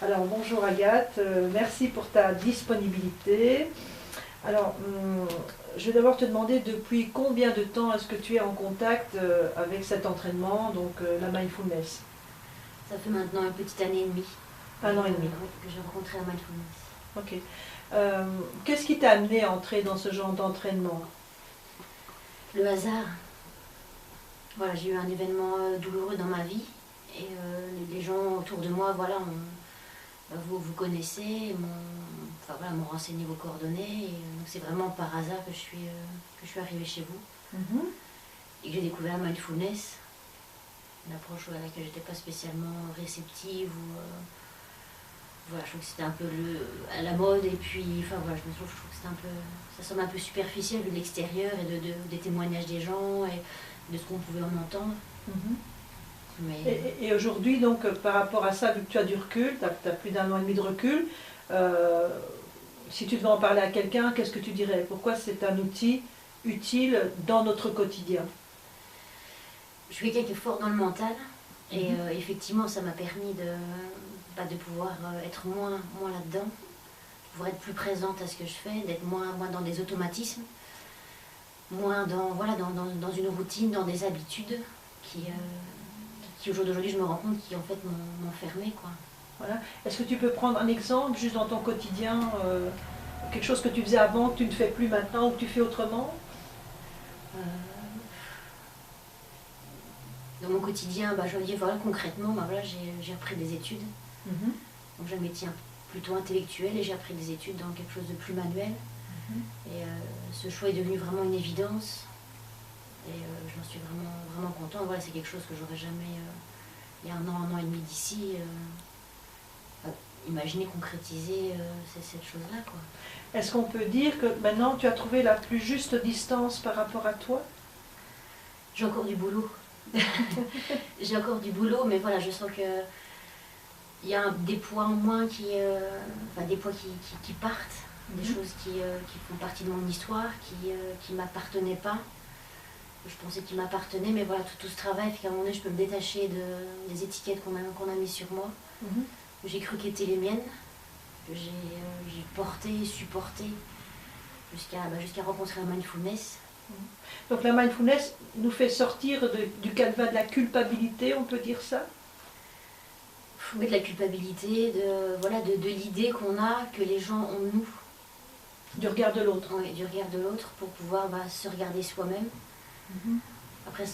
Alors bonjour Agathe, merci pour ta disponibilité. Alors je vais d'abord te demander depuis combien de temps est-ce que tu es en contact avec cet entraînement, donc la mindfulness? Ça fait maintenant une petite année et demie Un an et demi. que j'ai rencontré la mindfulness. Ok. Qu'est-ce qui t'a amené à entrer dans ce genre d'entraînement? Le hasard, voilà, j'ai eu un événement douloureux dans ma vie et les gens autour de moi, voilà, vous connaissez, m'ont renseigné vos coordonnées et donc c'est vraiment par hasard que je suis arrivée chez vous Mhm. et que j'ai découvert la mindfulness, une approche à laquelle j'étais pas spécialement réceptive ou voilà, je trouve que c'était un peu à la mode et puis enfin voilà, je trouve que c'était un peu, ça semble un peu superficiel vu de l'extérieur et des témoignages des gens et de ce qu'on pouvait en entendre. Mhm. Mais Et aujourd'hui, donc, par rapport à ça, vu que tu as du recul, tu as plus d'un an et demi de recul, euh, si tu devais en parler à quelqu'un, qu'est-ce que tu dirais? Pourquoi c'est un outil utile dans notre quotidien? je suis quelqu'un qui est fort dans le mental et Mhm. effectivement ça m'a permis de pouvoir être moins là-dedans, de pouvoir être plus présente à ce que je fais, d'être moins dans des automatismes, moins dans une routine, dans des habitudes qui au jour d'aujourd'hui je me rends compte qui en fait m'ont fermé quoi. Voilà. Est-ce que tu peux prendre un exemple, juste dans ton quotidien, quelque chose que tu faisais avant, que tu ne fais plus maintenant, ou que tu fais autrement? Euh, Dans mon quotidien, je veux dire, voilà, concrètement, voilà, j'ai appris des études. Mhm. Donc j'ai un métier plutôt intellectuel et j'ai appris des études dans quelque chose de plus manuel. Mhm. Et ce choix est devenu vraiment une évidence. Et j'en suis vraiment contente. Voilà, c'est quelque chose que j'aurais jamais, il y a un an et demi d'ici, imaginer concrétiser cette chose-là, quoi. Est-ce qu'on peut dire que maintenant tu as trouvé la plus juste distance par rapport à toi? J'ai encore du boulot. J'ai encore du boulot, mais voilà, je sens que il y a des poids en moins des poids qui partent, des Mhm. choses qui font partie de mon histoire, qui m'appartenaient pas. Je pensais qu'ils m'appartenaient, mais voilà, tout ce travail fait qu'à un moment donné, je peux me détacher des étiquettes qu'on a mis sur moi, Mhm. que j'ai cru qu'étaient les miennes, que j'ai porté, supporté, jusqu'à rencontrer la mindfulness. Donc la mindfulness nous fait sortir du calva de la culpabilité, on peut dire ça? Oui, de la culpabilité, de l'idée qu'on a que les gens ont de nous, Du regard de l'autre. ouais, du regard de l'autre, pour pouvoir se regarder soi-même. Mhm. Après,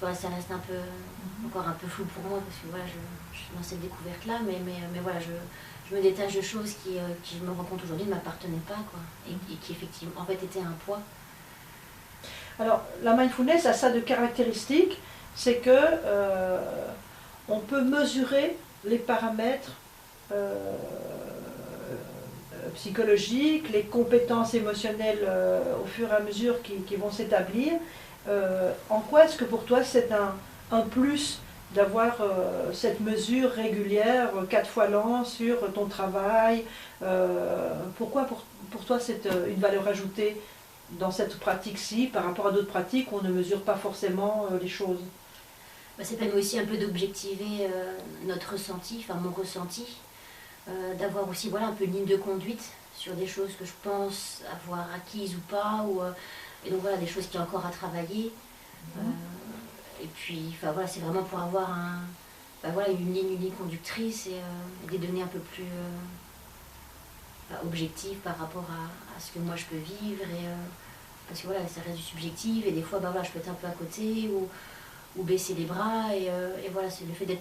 voilà, ça reste encore un peu flou pour moi, parce que voilà, je suis dans cette découverte-là, mais voilà, je me détache de choses qui je me rends compte aujourd'hui ne m'appartenaient pas, quoi, et qui effectivement, en fait, étaient un poids. Alors la mindfulness a ça de caractéristique, c'est que on peut mesurer les paramètres psychologiques, les compétences émotionnelles au fur et à mesure qui vont s'établir. En quoi est-ce que pour toi c'est un plus d'avoir cette mesure régulière, 4 fois l'an, sur ton travail? Pourquoi pour toi c'est une valeur ajoutée dans cette pratique-ci par rapport à d'autres pratiques où on ne mesure pas forcément les choses? Ça permet aussi un peu d'objectiver notre ressenti, enfin mon ressenti, d'avoir aussi voilà, un peu une ligne de conduite sur des choses que je pense avoir acquises ou pas, et donc voilà, des choses qui y a encore à travailler. Et puis, enfin voilà, c'est vraiment pour avoir voilà, une ligne conductrice et des données un peu plus objectives par rapport à ce que moi je peux vivre. Parce que voilà, ça reste du subjectif et des fois, voilà, je peux être un peu à côté ou baisser les bras. Et voilà, c'est le fait le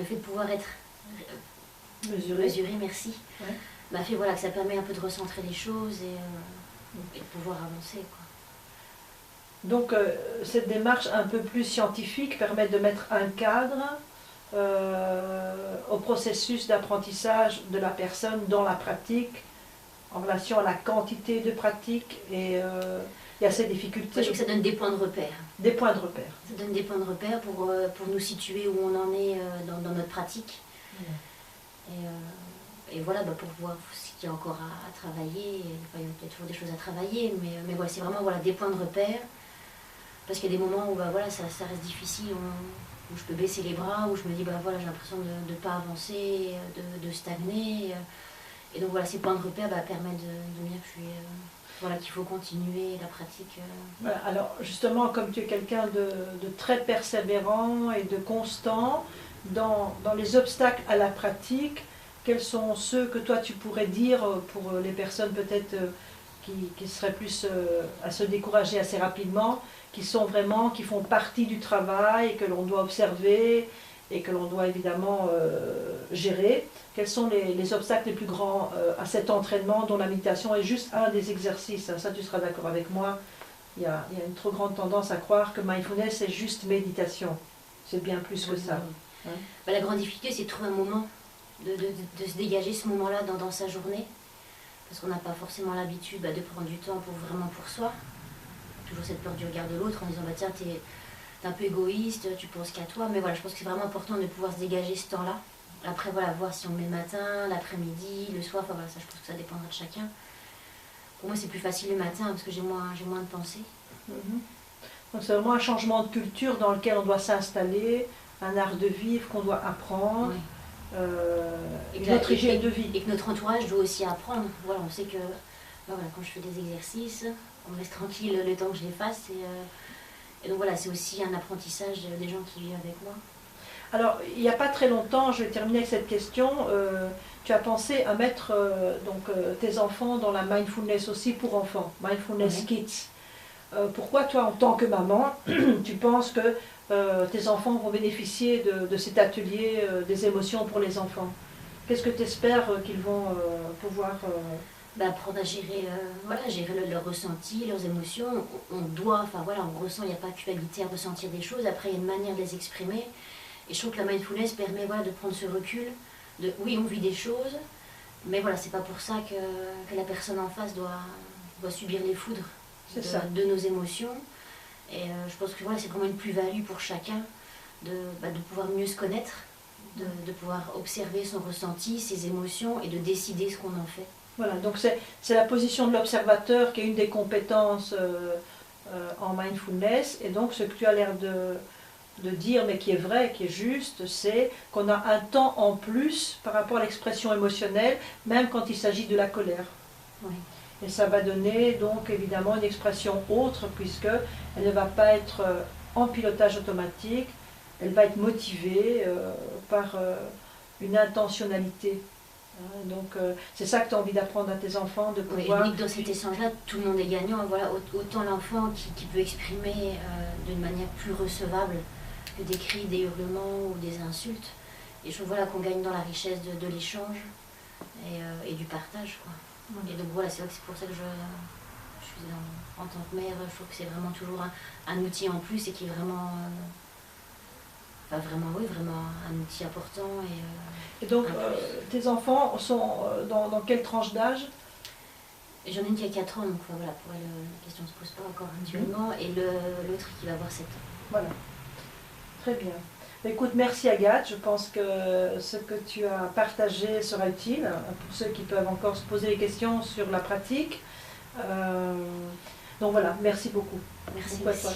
fait de pouvoir être mesuré, merci, Ouais. m'a fait voilà, que ça permet un peu de recentrer les choses et de pouvoir avancer, quoi. Donc cette démarche un peu plus scientifique permet de mettre un cadre au processus d'apprentissage de la personne dans la pratique, en relation à la quantité de pratique et à ses Moi, difficultés. je trouve que ça donne des points de repère. Des points de repère. Ça donne des points de repère pour nous situer où on en est dans notre pratique. Et voilà, pour voir ce qu'il y a encore à travailler. Enfin, il y a toujours des choses à travailler, mais voilà, c'est vraiment voilà, des points de repère. Parce qu'il y a des moments où voilà, ça reste difficile. où je peux baisser les bras, où je me dis, bah voilà, j'ai l'impression de ne pas avancer, de stagner. Et donc voilà, ces points de repère permettent de me dire que voilà, qu'il faut continuer la pratique. Voilà, alors justement, comme tu es quelqu'un de très persévérant et de constant, dans les obstacles à la pratique, quels sont ceux que toi tu pourrais dire pour les personnes peut-être qui seraient plus à se décourager assez rapidement, qui font partie du travail et que l'on doit observer et que l'on doit évidemment gérer. Quels sont les obstacles les plus grands à cet entraînement dont la méditation est juste un des exercices? Ça, tu seras d'accord avec moi. Il y a une trop grande tendance à croire que mindfulness c'est juste méditation. C'est bien plus que ça. Hein? La grande difficulté, c'est de trouver un moment, de se dégager ce moment-là dans sa journée. Parce qu'on n'a pas forcément l'habitude de prendre du temps vraiment pour soi. Toujours cette peur du regard de l'autre en disant tiens, t'es un peu égoïste, tu penses qu'à toi. Mais voilà, je pense que c'est vraiment important de pouvoir se dégager ce temps-là. Après, voilà, voir si on le met le matin, l'après-midi, le soir, enfin voilà, ça, je pense que ça dépendra de chacun. Pour moi, c'est plus facile le matin parce que j'ai moins de pensées. Donc c'est vraiment un changement de culture dans lequel on doit s'installer, un art de vivre qu'on doit apprendre, une autre hygiène de vie. Et que notre entourage doit aussi apprendre. Voilà, on sait que voilà, quand je fais des exercices, on me laisse tranquille le temps que je les fasse. Et donc voilà, c'est aussi un apprentissage des gens qui vivent avec moi. Alors, il n'y a pas très longtemps, je vais terminer avec cette question, tu as pensé à mettre tes enfants dans la mindfulness aussi pour enfants, Mindfulness Kids. Pourquoi toi, en tant que maman, tu penses que tes enfants vont bénéficier de cet atelier des émotions pour les enfants? Qu'est-ce que tu espères qu'ils vont pouvoir... apprendre à gérer, gérer leur ressenti, leurs émotions. On doit, enfin voilà, on ressent, il n'y a pas de culpabilité à ressentir des choses. Après, il y a une manière de les exprimer. Et je trouve que la mindfulness permet de prendre ce recul. Oui, on vit des choses, mais voilà, c'est pas pour ça que la personne en face doit subir les foudres de nos émotions. Et je pense que voilà, c'est vraiment une plus-value pour chacun de pouvoir mieux se connaître, de pouvoir observer son ressenti, ses émotions et de décider ce qu'on en fait. Voilà, donc c'est la position de l'observateur qui est une des compétences en mindfulness. Et donc ce que tu as l'air de dire, mais qui est vrai, qui est juste, c'est qu'on a un temps en plus par rapport à l'expression émotionnelle, même quand il s'agit de la colère. Oui. Et ça va donner donc évidemment une expression autre, puisque elle ne va pas être en pilotage automatique, elle va être motivée par une intentionnalité. Donc c'est ça que tu as envie d'apprendre à tes enfants, de pouvoir... Oui, dans cet échange-là, tout le monde est gagnant. Voilà, autant l'enfant qui peut exprimer d'une manière plus recevable que des cris, des hurlements ou des insultes. Et je trouve voilà, qu'on gagne dans la richesse de l'échange et du partage. Quoi. Et donc voilà, c'est pour ça que je suis en tant que mère, je trouve que c'est vraiment toujours un outil en plus et qui est vraiment... vraiment un outil important. Et donc, tes enfants sont dans quelle tranche d'âge? J'en ai une qui a 4 ans, donc voilà, pour elle, la question ne se pose pas encore actuellement, et l'autre qui va avoir 7 ans. Voilà, très bien. Écoute, merci Agathe, je pense que ce que tu as partagé sera utile pour ceux qui peuvent encore se poser des questions sur la pratique. Donc voilà, merci beaucoup. Merci. Beaucoup à toi.